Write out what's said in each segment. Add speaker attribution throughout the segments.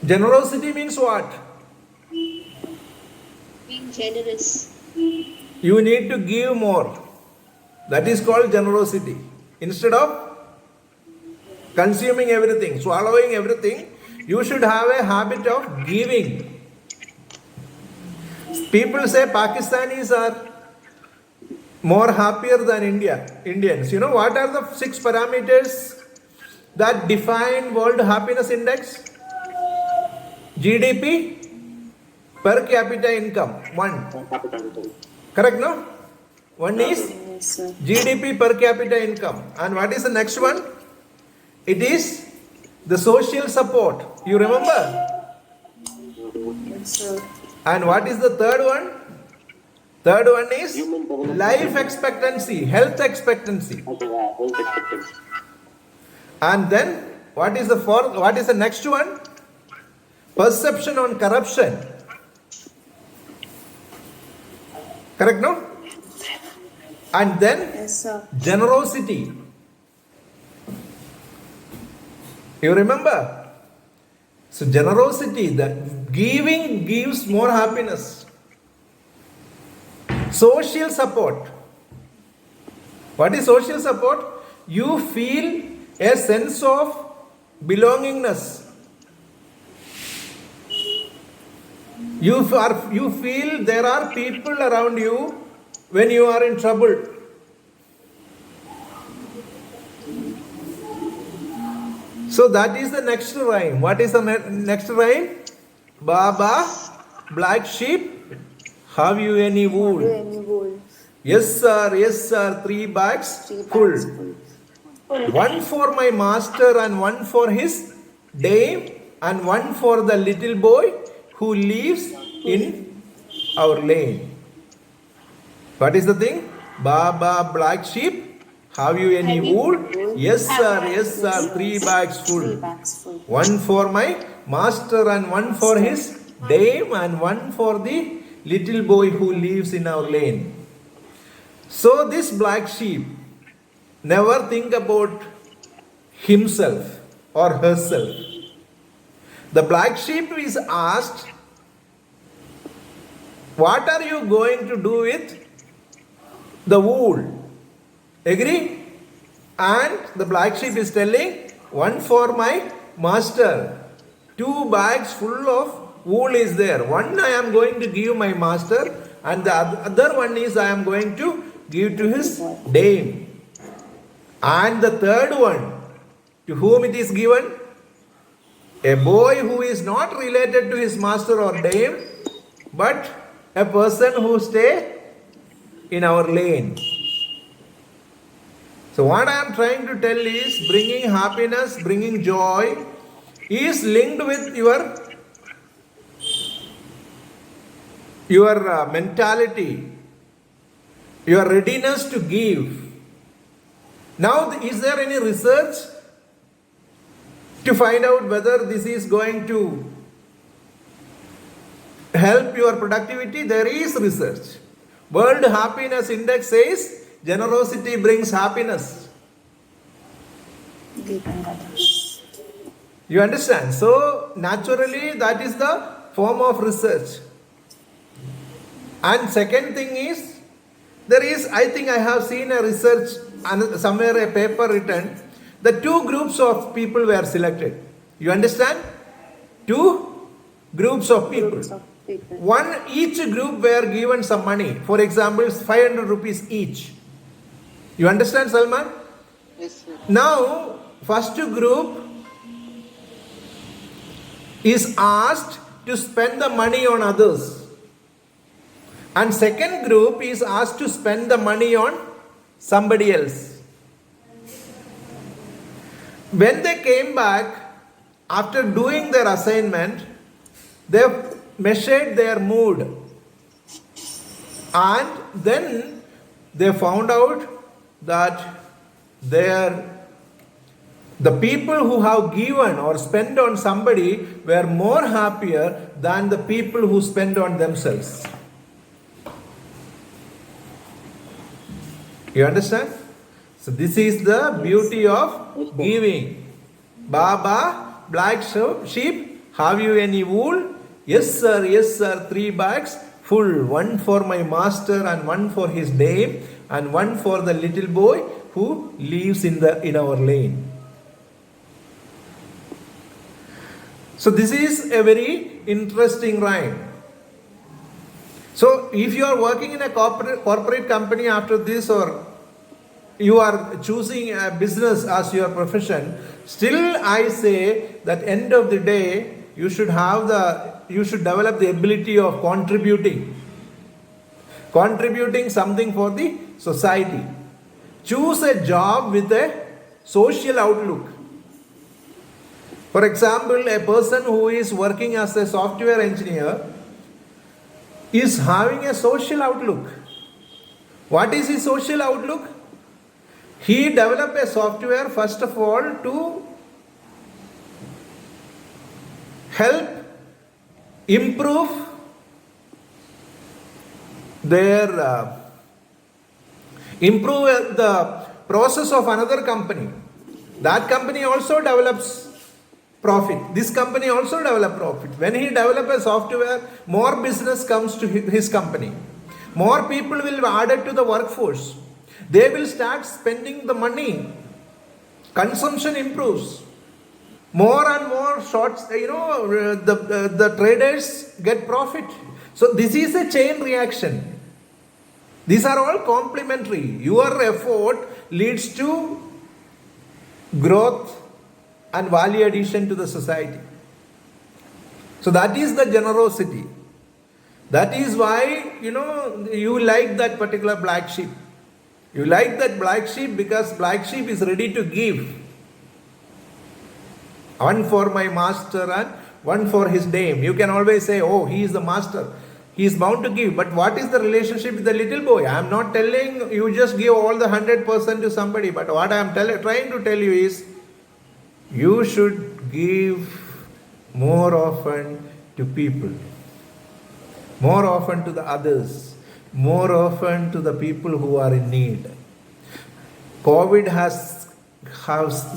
Speaker 1: Generosity means what?
Speaker 2: Being generous.
Speaker 1: You need to give more. That is called generosity. Instead of consuming everything, swallowing everything, you should have a habit of giving. People say Pakistanis are more happier than Indians. You know what are the 6 parameters that define World Happiness Index? GDP, per capita income, 1. Correct, no? One is
Speaker 3: Yes, sir.
Speaker 1: GDP per capita income. And what is the next one? It is the social support. You remember?
Speaker 3: Yes, sir.
Speaker 1: And what is the third one? Third one is life expectancy, health expectancy. And then what is the fourth? What is the next one? Perception on corruption. Correct, no? And then
Speaker 3: Yes, sir.
Speaker 1: generosity. You remember? So generosity, the giving gives more happiness. Social support. What is social support? You feel a sense of belongingness. You feel there are people around you when you are in trouble. So that is the next rhyme. What is the next rhyme? Baba, black sheep, have you any wool?
Speaker 3: Any wool?
Speaker 1: Yes sir, 3 bags
Speaker 3: 3
Speaker 1: full.
Speaker 3: bags full.
Speaker 1: One for my master and one for his dame and one for the little boy who lives in our lane. What is the thing? Baba, black sheep, have you any wool? Yes sir, 3 bags
Speaker 3: 3
Speaker 1: full.
Speaker 3: bags full.
Speaker 1: One for my master and one for his dame and one for the little boy who lives in our lane. So this black sheep never think about himself or herself. The black sheep is asked, what are you going to do with the wool? Agree? And the black sheep is telling, one for my master. 2 bags full of wool is there. One I am going to give my master and the other one is I am going to give to his dame. And the third one, to whom it is given? A boy who is not related to his master or dame, but a person who stay in our lane. So what I am trying to tell is bringing happiness, bringing joy is linked with your mentality, your readiness to give. Now, is there any research to find out whether this is going to help your productivity? There is research. World Happiness Index says generosity brings happiness.
Speaker 3: Giving others.
Speaker 1: You understand? So, naturally, that is the form of research. And second thing is, there is, I think I have seen a research, somewhere a paper written, the 2 groups of people were selected. You understand? 2 groups of people.
Speaker 3: Groups of people.
Speaker 1: Each group were given some money. For example, 500 rupees each. You understand, Salman?
Speaker 2: Yes, sir.
Speaker 1: Now, first group is asked to spend the money on others. And second group is asked to spend the money on somebody else. When they came back, after doing their assignment, they measured their mood. And then they found out that the people who have given or spent on somebody were more happier than the people who spend on themselves. You understand? So this is the beauty of giving. Baba, black sheep, have you any wool? Yes, sir, 3 bags full. One for my master and one for his dame and one for the little boy who lives in our lane. So this is a very interesting rhyme. So if you are working in a corporate company after this, or you are choosing a business as your profession, still I say that end of the day you should develop the ability of contributing something for the society. Choose a job with a social outlook. For example, a person who is working as a software engineer is having a social outlook. What is his social outlook? He developed a software first of all to help improve the process of another company. That company also develops profit. This company also develops profit. When he develops a software, more business comes to his company. More people will be added to the workforce. They will start spending the money. Consumption improves. More and more shots, the traders get profit. So this is a chain reaction. These are all complementary. Your effort leads to growth and value addition to the society. So that is the generosity. That is why, you like that particular black sheep. You like that black sheep because black sheep is ready to give. One for my master and one for his dame. You can always say, oh, he is the master. He is bound to give. But what is the relationship with the little boy? I am not telling you just give all the 100% to somebody. But what I am trying to tell you is, you should give more often to people. More often to the others. More often to the people who are in need. COVID has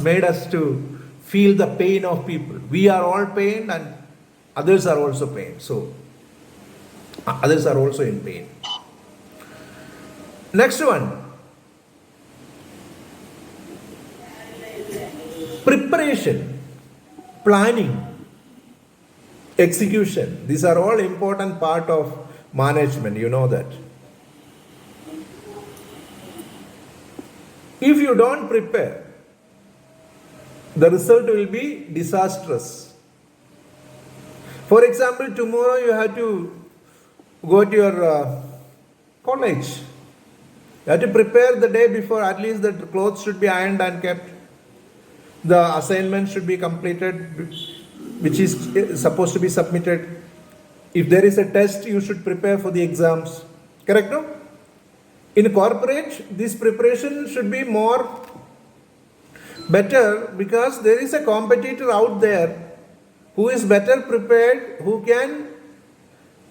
Speaker 1: made us to feel the pain of people. We are all pained and others are also pained. So, others are also in pain. Next one. Preparation, planning, execution. These are all important part of management. You know that. If you don't prepare, the result will be disastrous. For example, tomorrow you have to go to your college. You have to prepare the day before. At least the clothes should be ironed and kept. The assignment should be completed, which is supposed to be submitted. If there is a test, you should prepare for the exams. Correct, no? In corporate, this preparation should be more better because there is a competitor out there who is better prepared, who can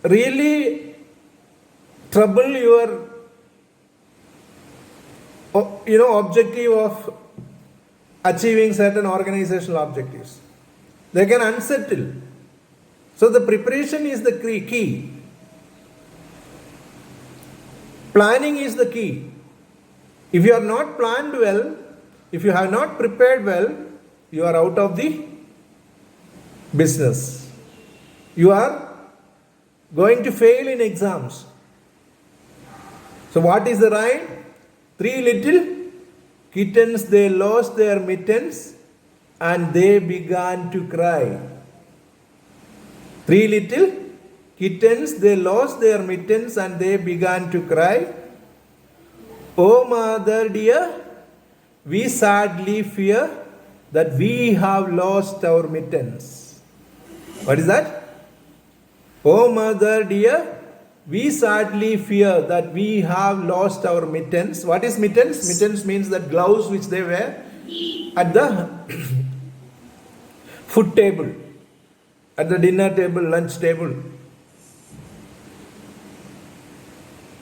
Speaker 1: really trouble your objective of achieving certain organizational objectives. They can unsettle. So the preparation is the key. Planning is the key. If you are not planned well, if you have not prepared well, you are out of the business. You are going to fail in exams. So what is the rhyme? 3 little kittens, they lost their mittens and they began to cry. 3 little kittens, they lost their mittens and they began to cry. Oh mother dear, we sadly fear that we have lost our mittens. What is that? Oh mother dear, we sadly fear that we have lost our mittens. What is mittens? Mittens means that gloves which they wear at the food table, at the dinner table, lunch table.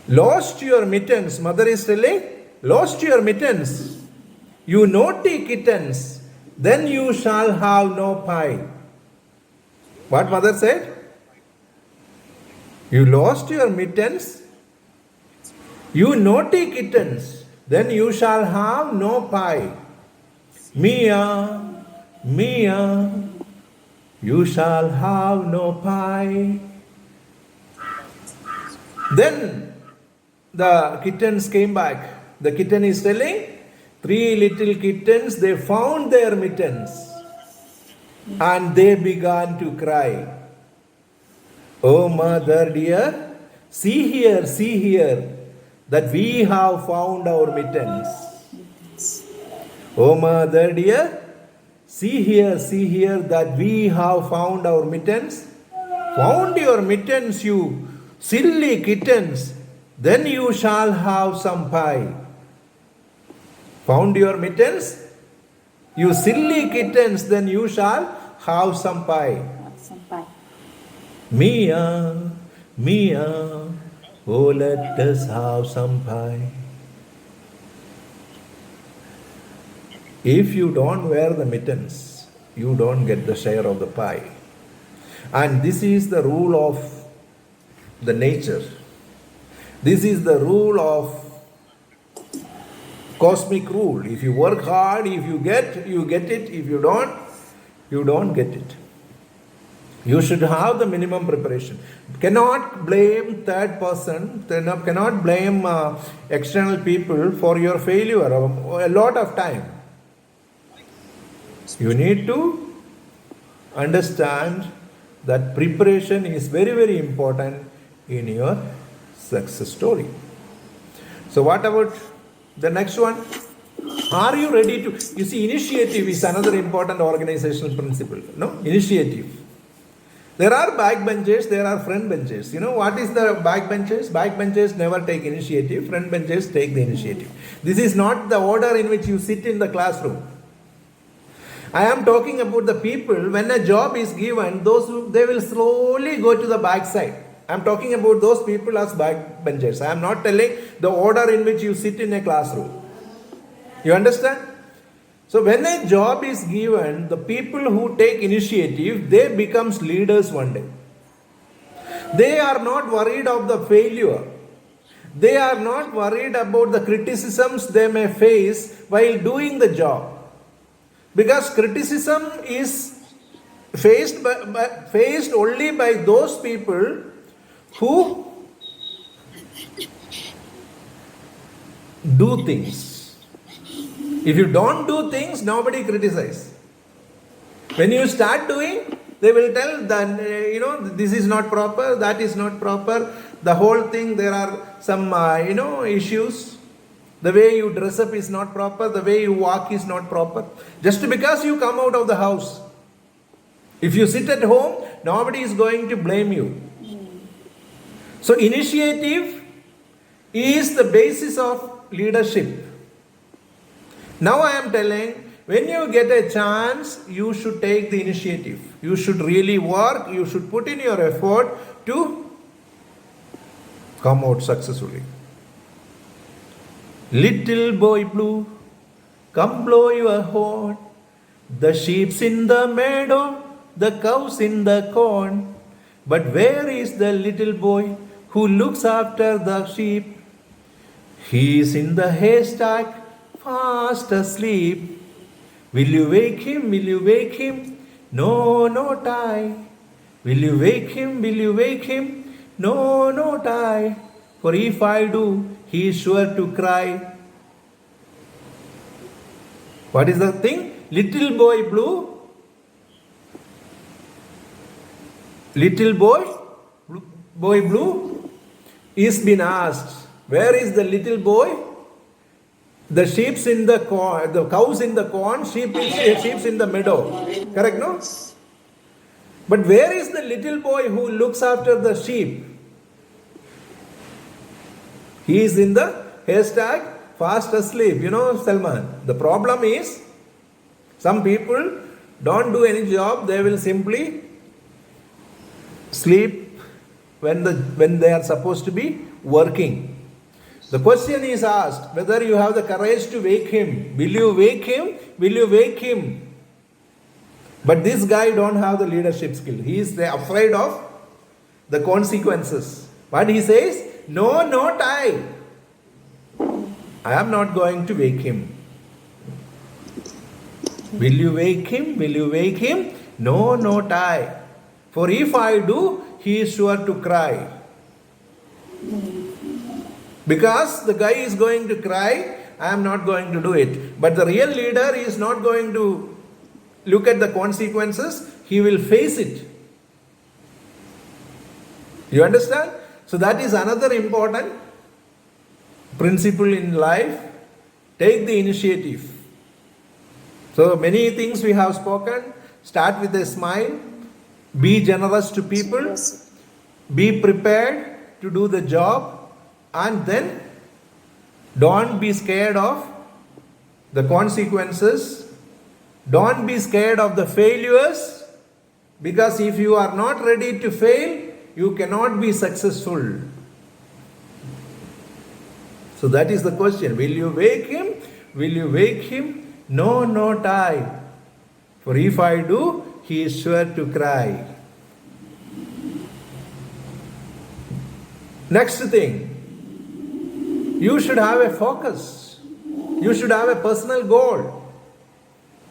Speaker 1: Lost your mittens, mother is telling, lost your mittens. You naughty kittens, then you shall have no pie. What mother said? You lost your mittens, you naughty kittens, then you shall have no pie. Mia, Mia, you shall have no pie. Then the kittens came back. The kitten is telling, 3 little kittens, they found their mittens and they began to cry. Oh, mother dear, see here, that we have found our mittens. Oh, mother dear, see here, that we have found our mittens. Found your mittens, you silly kittens, then you shall have some pie. Found your mittens, you silly kittens, then you shall have some pie.
Speaker 3: Some pie.
Speaker 1: Mia, Mia, oh let us have some pie. If you don't wear the mittens, you don't get the share of the pie. And this is the rule of the nature. This is the rule of cosmic rule. If you work hard, if you get it. If you don't get it. You should have the minimum preparation. Cannot blame third person, cannot blame external people for your failure a lot of time. You need to understand that preparation is very, very important in your success story. So what about the next one? Are you ready to... You see, initiative is another important organizational principle. No? Initiative. There are backbenchers, there are front benchers. You know what is the backbenchers? Backbenchers never take initiative, front benchers take the initiative. This is not the order in which you sit in the classroom. I am talking about the people, when a job is given, they will slowly go to the back side. I am talking about those people as backbenchers. I am not telling the order in which you sit in a classroom. You understand? So when a job is given, the people who take initiative, they become leaders one day. They are not worried of the failure. They are not worried about the criticisms they may face while doing the job. Because criticism is faced only by those people who do things. If you don't do things, nobody criticizes. When you start doing, they will tell that, this is not proper, that is not proper. The whole thing, there are some, issues. The way you dress up is not proper. The way you walk is not proper. Just because you come out of the house. If you sit at home, nobody is going to blame you. So initiative is the basis of leadership. Now I am telling, when you get a chance, you should take the initiative. You should really work. You should put in your effort to come out successfully. Little boy blue, come blow your horn. The sheep's in the meadow, the cow's in the corn. But where is the little boy who looks after the sheep? He is in the haystack, fast asleep. Will you wake him? Will you wake him? No, not I. Will you wake him? Will you wake him? No, not I. For if I do, he is sure to cry. What is the thing? Little boy blue. Little boy blue is been asked, where is the little boy? The sheep's in the corn, the cow's in the corn, sheep's in the meadow. Correct, no? But where is the little boy who looks after the sheep? He is in the haystack, fast asleep. Salman. The problem is, some people don't do any job. They will simply sleep when they are supposed to be working. The question is asked whether you have the courage to wake him. Will you wake him? Will you wake him? But this guy don't have the leadership skill. He is afraid of the consequences. But he says, no, not I. I am not going to wake him. Will you wake him? Will you wake him? No, not I. For if I do, he is sure to cry. Because the guy is going to cry, I am not going to do it. But the real leader is not going to look at the consequences, he will face it. You understand? So that is another important principle in life. Take the initiative. So many things we have spoken. Start with a smile. Be generous to people. Be prepared to do the job. And then don't be scared of the consequences. Don't be scared of the failures. Because if you are not ready to fail, you cannot be successful. So that is the question. Will you wake him? Will you wake him? No, not I. For if I do, he is sure to cry. Next thing. You should have a focus. You should have a personal goal.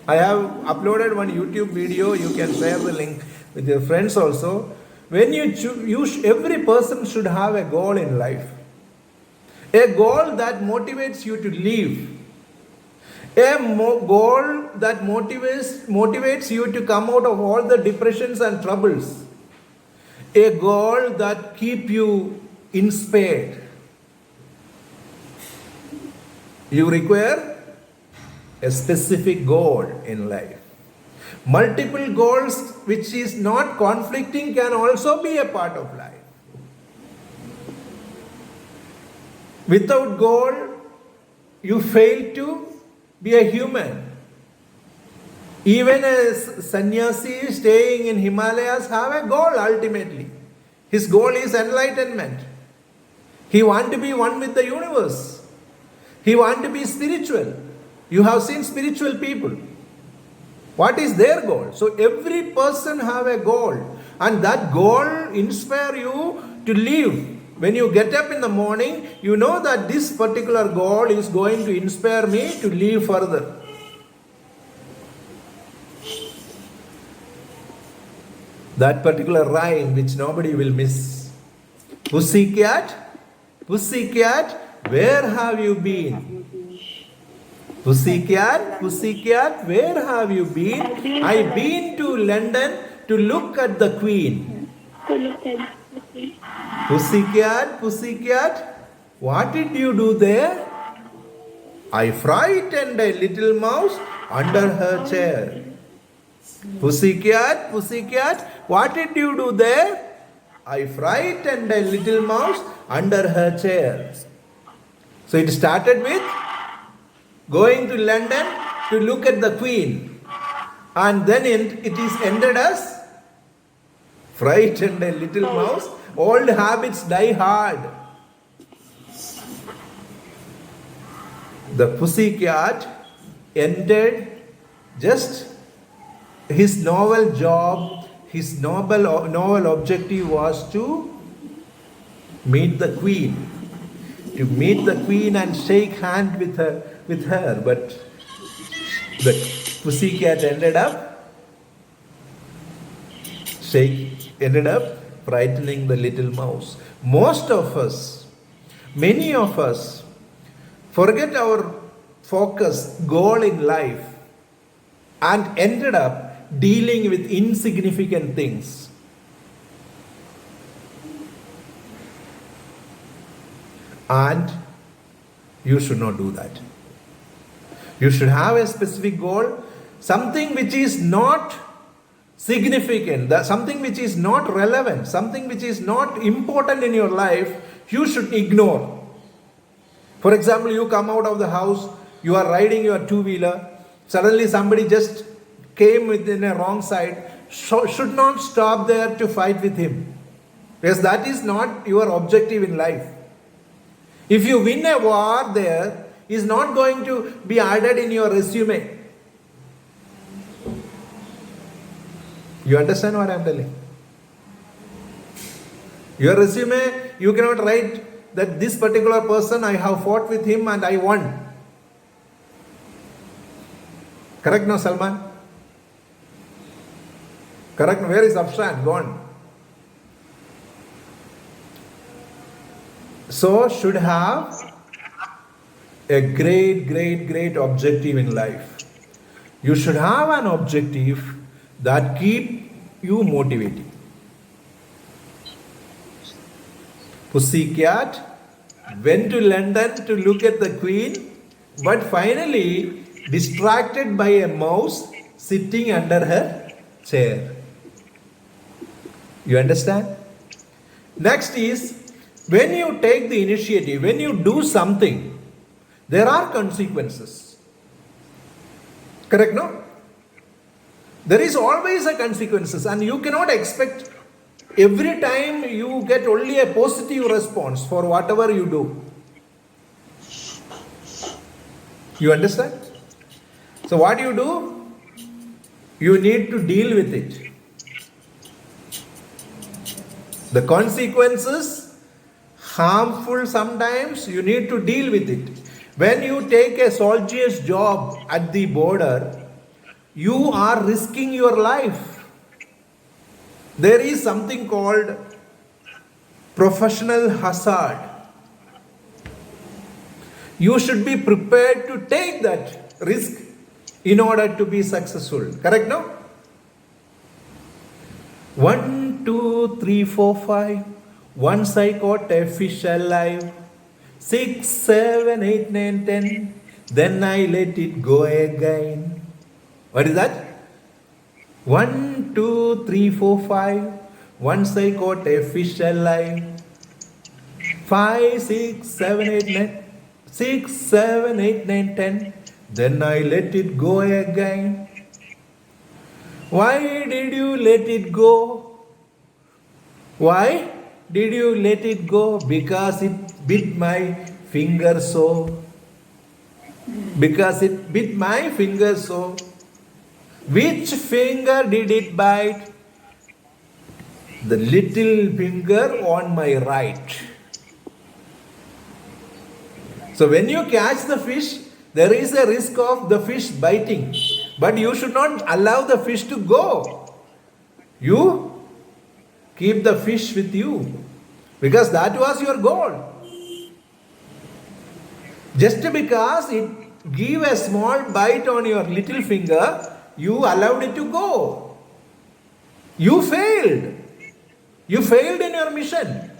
Speaker 1: I have uploaded one YouTube video. You can share the link with your friends also. When every person should have a goal in life. A goal that motivates you to live. A goal that motivates you to come out of all the depressions and troubles. A goal that keeps you inspired. You require a specific goal in life. Multiple goals which is not conflicting can also be a part of life. Without goal, you fail to be a human. Even a sannyasi staying in Himalayas have a goal ultimately. His goal is enlightenment. He wants to be one with the universe. He wants to be spiritual. You have seen spiritual people. What is their goal? So every person have a goal. And that goal inspire you to live. When you get up in the morning, you know that this particular goal is going to inspire me to live further. That particular rhyme which nobody will miss. Pussycat, pussycat, where have you been? Pussycat, pussycat, where have you been? I've been to London to look at the Queen. Pussycat, pussycat, what did you do there? I frightened a little mouse under her chair. Pussycat, pussycat, what did you do there? I frightened a little mouse under her chair. So it started with going to London to look at the Queen. And then it is ended as frightened a little mouse. Old habits die hard. The pussycat ended just his novel job, his novel objective was to meet the Queen. To meet the Queen and shake hands with her. But the pussycat ended up frightening the little mouse. Most of us, many of us, forget our focus, goal in life and ended up dealing with insignificant things. And you should not do that. You should have a specific goal, something which is not significant, something which is not relevant, something which is not important in your life, you should ignore. For example, you come out of the house, you are riding your two-wheeler, suddenly somebody just came within a wrong side, should not stop there to fight with him. Because that is not your objective in life. If you win a war there, is not going to be added in your resume. You understand what I am telling? Your resume, you cannot write that this particular person, I have fought with him and I won. Correct, no, Salman? Correct. Where is Afshan? Gone. So, should have a great objective in life. You should have an objective that keep you motivating. Pussycat went to London to look at the Queen, but finally distracted by a mouse sitting under her chair. You understand? Next is, when you take the initiative, when you do something, there are consequences. Correct, no? There is always a consequences, and you cannot expect every time you get only a positive response for whatever you do. You understand? So what do? You need to deal with it. The consequences, harmful sometimes, you need to deal with it. When you take a soldier's job at the border, you are risking your life. There is something called professional hazard. You should be prepared to take that risk in order to be successful. Correct, no? 1, 2, 3, 4, 5. Once I caught a fish alive. 6, 7, 8, 9, 10. Then I let it go again. What is that? 1, 2, 3, 4, 5. Once I caught a fish alive. 5, 6, 7, 8, 9. 6, 7, 8, 9, 10. Then I let it go again. Why did you let it go? Why did you let it go? Because it bit my finger so. Because it bit my finger so. Which finger did it bite? The little finger on my right. So when you catch the fish, there is a risk of the fish biting. But you should not allow the fish to go. You keep the fish with you. Because that was your goal. Just because it gave a small bite on your little finger, you allowed it to go. You failed. You failed in your mission.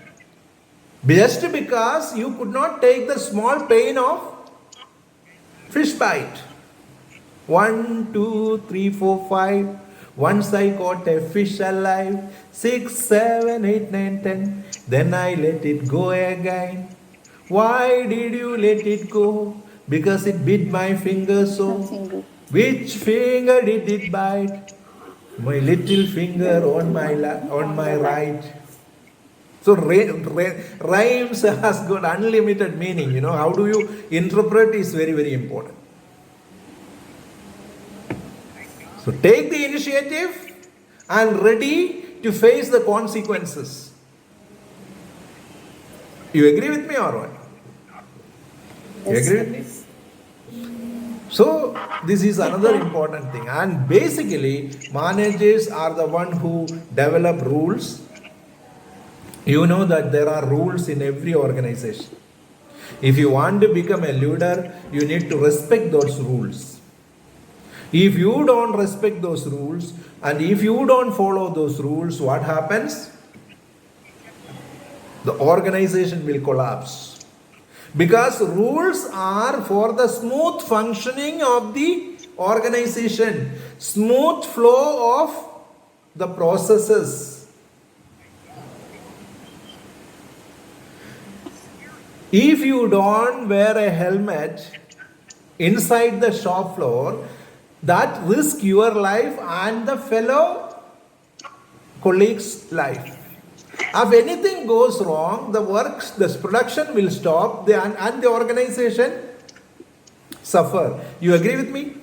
Speaker 1: Just because you could not take the small pain of fish bite. 1, 2, 3, 4, 5. Once I caught a fish alive. 6, 7, 8, 9, 10. Then I let it go again. Why did you let it go? Because it bit my finger so. Which finger did it bite? My little finger on my right. So rhymes has got unlimited meaning. You know, how do you interpret is very, very important. So take the initiative and ready to face the consequences. You agree with me or what? You agree with me? So this is another important thing. And basically, managers are the one who develop rules. You know that there are rules in every organization. If you want to become a leader, you need to respect those rules. If you don't respect those rules and if you don't follow those rules, what happens? The organization will collapse. Because rules are for the smooth functioning of the organization, smooth flow of the processes. If you don't wear a helmet inside the shop floor, that risks your life and the fellow colleague's life. If anything goes wrong, the production will stop and the organization suffer. You agree with me?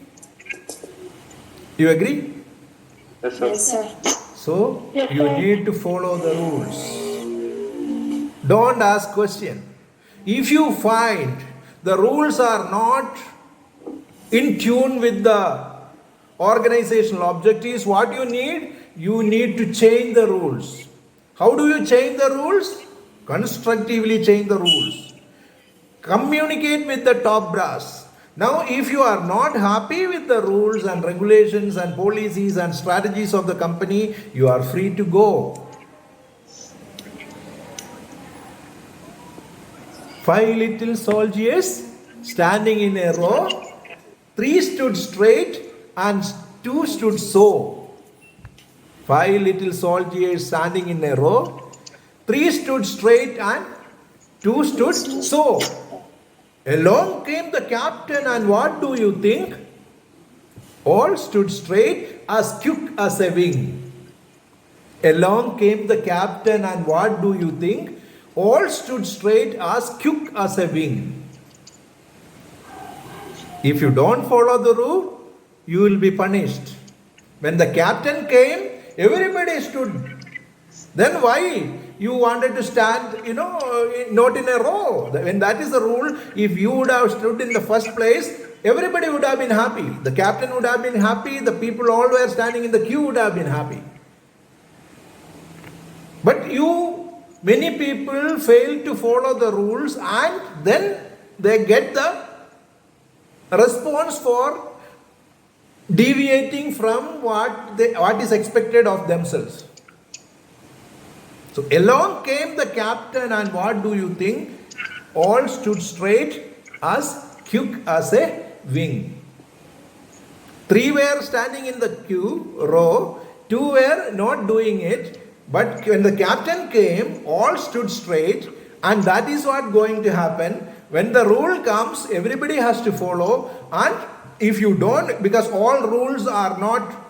Speaker 1: You agree?
Speaker 4: Yes, sir.
Speaker 2: Yes, sir.
Speaker 1: So you need to follow the rules. Don't ask question. If you find the rules are not in tune with the organizational objectives, what you need to change the rules. How do you change the rules? Constructively change the rules. Communicate with the top brass. Now, if you are not happy with the rules and regulations and policies and strategies of the company, you are free to go. 5 little soldiers standing in a row, 3 stood straight and 2 stood so. 5 little soldiers standing in a row, 3 stood straight and 2 stood so. Along came the captain, and what do you think? All stood straight as quick as a wing. Along came the captain, and what do you think? All stood straight as quick as a wing. If you don't follow the rule, you will be punished. When the captain came, everybody stood. Then why you wanted to stand, not in a row? When that is the rule, if you would have stood in the first place, everybody would have been happy. The captain would have been happy. The people all were standing in the queue would have been happy. But many people fail to follow the rules, and then they get the response for deviating from what is expected of themselves. So along came the captain, and what do you think? All stood straight as quick as a wing. 3 were standing in the row, 2 were not doing it. But when the captain came, all stood straight, and that is what going to happen. When the rule comes, everybody has to follow, and if you don't, because all rules are not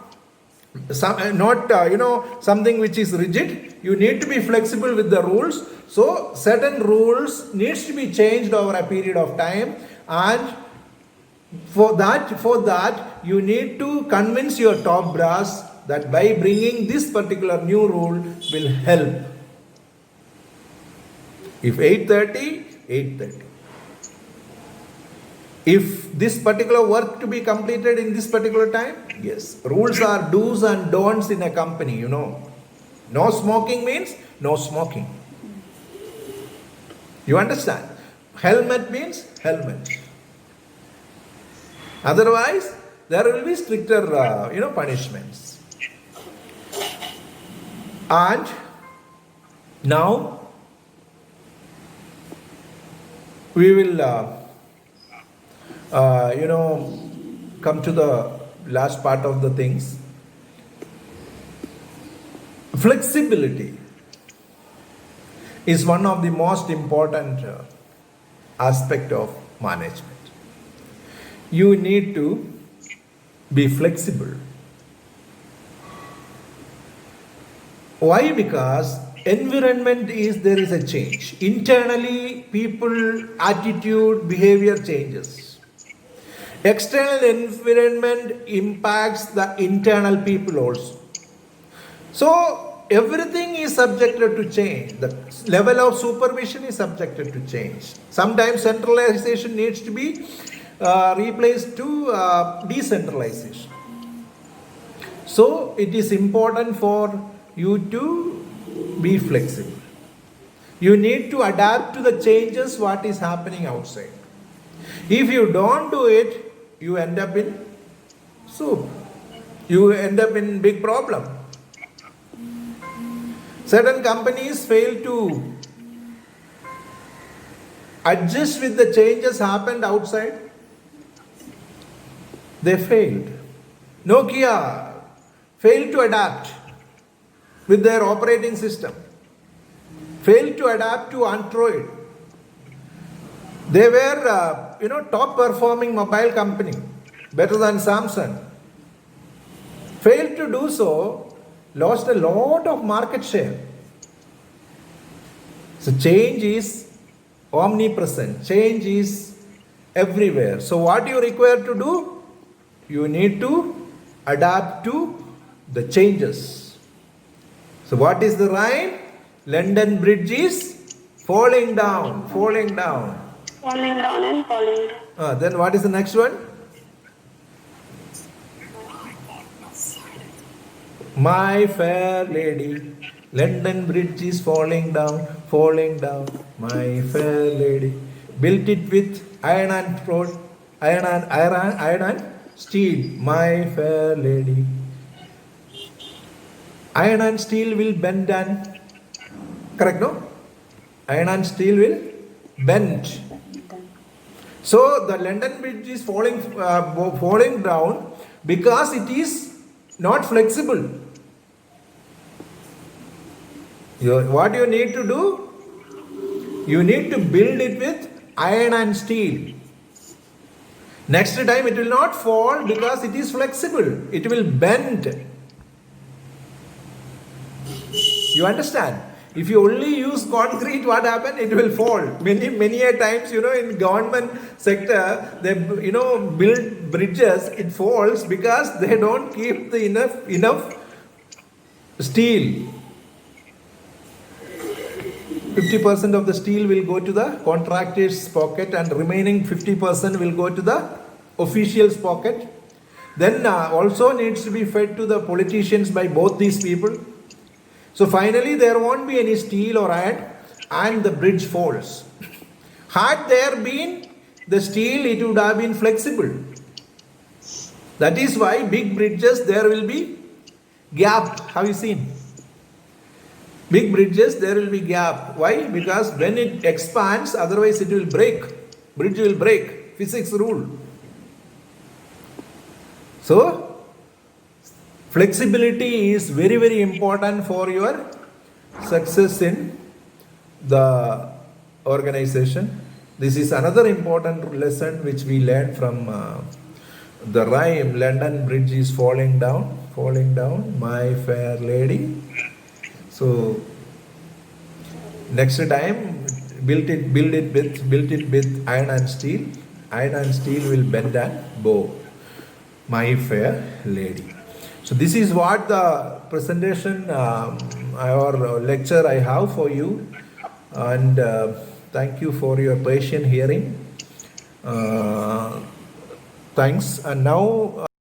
Speaker 1: something which is rigid, you need to be flexible with the rules. So certain rules needs to be changed over a period of time, and for that you need to convince your top brass that by bringing this particular new rule will help. If 8:30, 8:30. If this particular work to be completed in this particular time, yes. Rules are do's and don'ts in a company, No smoking means no smoking. You understand? Helmet means helmet. Otherwise, there will be stricter, punishments. And now we will, come to the last part of the things. Flexibility is one of the most important aspect of management. You need to be flexible. Why? Because environment there is a change. Internally, people, attitude, behavior changes. External environment impacts the internal people also. So everything is subjected to change. The level of supervision is subjected to change. Sometimes centralization needs to be replaced to decentralization. So it is important for you to be flexible. You need to adapt to the changes what is happening outside. If you don't do it, you end up in soup. You end up in big problem. Certain companies fail to adjust with the changes happened outside. They failed. Nokia failed to adapt with their operating system. Failed to adapt to Android. They were, top performing mobile company, better than Samsung. Failed to do so, lost a lot of market share. So change is omnipresent. Change is everywhere. So what you require to do? You need to adapt to the changes. So what is the rhyme? London Bridge is falling down, falling down.
Speaker 3: Falling down and falling down.
Speaker 1: Then what is the next one? My fair lady, London Bridge is falling down, falling down. My fair lady, built it with iron and iron and steel. My fair lady, iron and steel will bend and correct, no? Iron and steel will bend. So the London Bridge is falling down because it is not flexible. What you need to do? You need to build it with iron and steel. Next time it will not fall because it is flexible. It will bend. You understand? If you only use concrete, what happens? It will fall. Many a times, in government sector, they, build bridges. It falls because they don't keep the enough steel. 50% of the steel will go to the contractor's pocket and remaining 50% will go to the official's pocket. Then also needs to be fed to the politicians by both these people. So finally there won't be any steel or iron and the bridge falls. Had there been the steel, it would have been flexible. That is why big bridges there will be gap. Have you seen? Big bridges, there will be gap. Why? Because when it expands, otherwise it will break. Bridge will break. Physics rule. So, flexibility is very, very important for your success in the organization. This is another important lesson which we learned from the rhyme, London Bridge is falling down, my fair lady. So next time build it with iron and steel. Iron and steel will bend and bow. My fair lady. So this is what the presentation or lecture I have for you, and thank you for your patient hearing. Thanks. And now